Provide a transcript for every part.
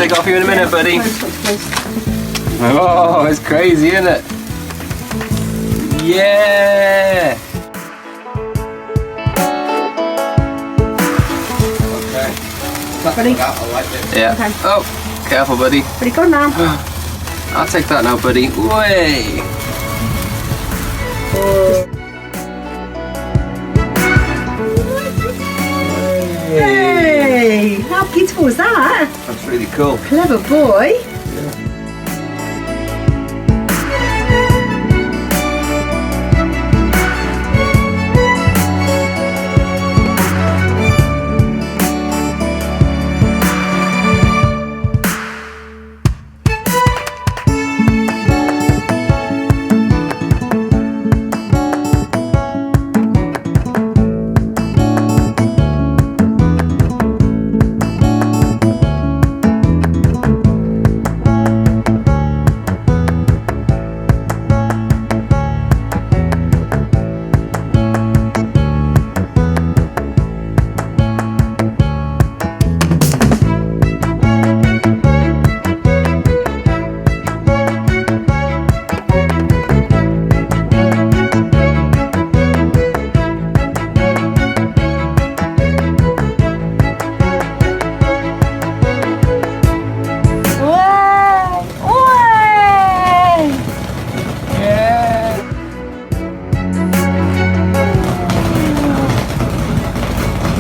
take off you in a minute, buddy. Close. Oh, it's crazy, isn't it? Yeah! Okay. Ready? I like it. Yeah. Okay. Oh, careful, buddy. Ready, go now. I'll take that now, buddy. Way! Hey! How beautiful was that? That's really cool. Clever boy.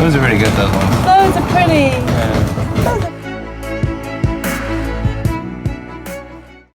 Those are pretty good, those ones. Those are pretty.